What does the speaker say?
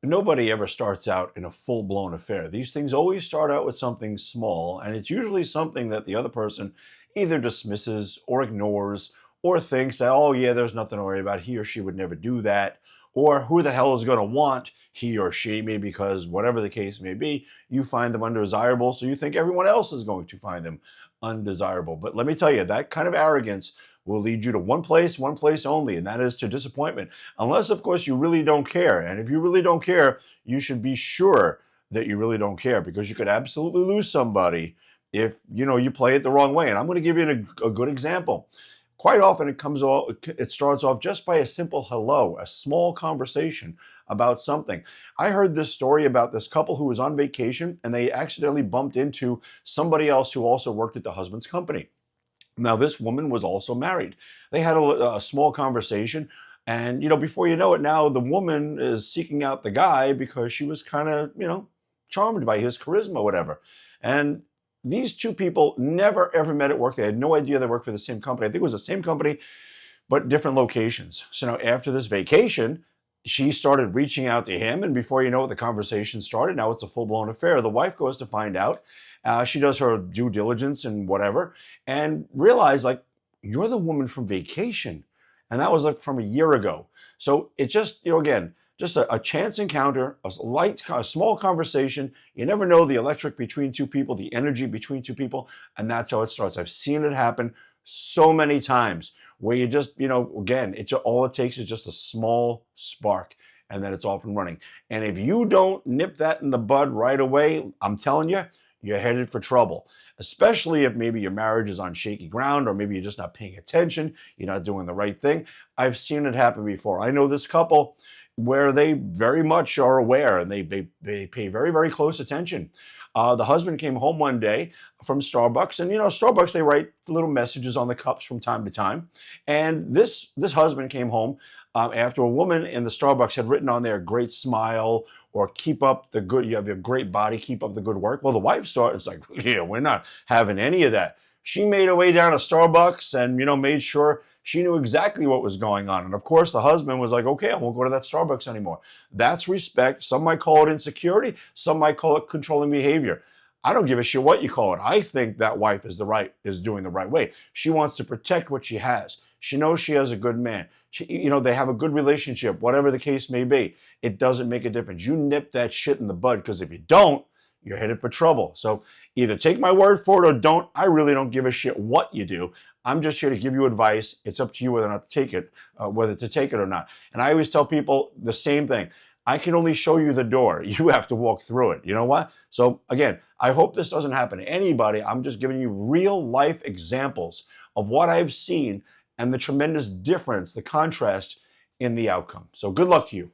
Nobody ever starts out in a full-blown affair. These things always start out with something small, and it's usually something that the other person either dismisses or ignores or thinks that, oh, yeah, there's nothing to worry about. He or she would never do that. Or who the hell is going to want he or she? Maybe because whatever the case may be, you find them undesirable, so you think everyone else is going to find them undesirable. But let me tell you, that kind of arrogance will lead you to one place only, and that is to disappointment. Unless, of course, you really don't care. And if you really don't care, you should be sure that you really don't care, because you could absolutely lose somebody if you play it the wrong way. And I'm going to give you a good example. Quite often it starts off just by a simple hello, a small conversation about something. I heard this story about this couple who was on vacation and they accidentally bumped into somebody else who also worked at the husband's company. Now, this woman was also married. They had a small conversation, and before you know it, now the woman is seeking out the guy because she was kind of, charmed by his charisma, whatever. And these two people never ever met at work. They had no idea they worked for the same company. I think it was the same company, but different locations. So now, after this vacation, she started reaching out to him, and before you know it, the conversation started. Now it's a full-blown affair. The wife goes to find out. She does her due diligence and whatever, and realize, like, you're the woman from vacation, and that was like from a year ago. So it just, again, just a chance encounter, a small conversation. You never know the electric between two people, the energy between two people, and that's how it starts. I've seen it happen so many times where you just, again, all it takes is just a small spark, and then it's off and running. And if you don't nip that in the bud right away, I'm telling you, you're headed for trouble, especially if maybe your marriage is on shaky ground, or maybe you're just not paying attention, you're not doing the right thing. I've seen it happen before. I know this couple where they very much are aware, and they pay very, very close attention. The husband came home one day from Starbucks, and Starbucks, they write little messages on the cups from time to time. And this husband came home after a woman in the Starbucks had written on there, "Great smile," or "Keep up the good, you have a great body, keep up the good work." Well, the wife saw it. It's like, yeah, we're not having any of that. She made her way down to Starbucks and, made sure she knew exactly what was going on. And of course, the husband was like, okay, I won't go to that Starbucks anymore. That's respect. Some might call it insecurity. Some might call it controlling behavior. I don't give a shit what you call it. I think that wife is doing the right way. She wants to protect what she has. She knows she has a good man. They have a good relationship, whatever the case may be. It doesn't make a difference. You nip that shit in the bud, because if you don't, you're headed for trouble. So either take my word for it or don't. I really don't give a shit what you do. I'm just here to give you advice. It's up to you whether or not to take it, whether to take it or not. And I always tell people the same thing. I can only show you the door. You have to walk through it. You know what? So again, I hope this doesn't happen to anybody. I'm just giving you real life examples of what I've seen and the tremendous difference, the contrast in the outcome. So good luck to you.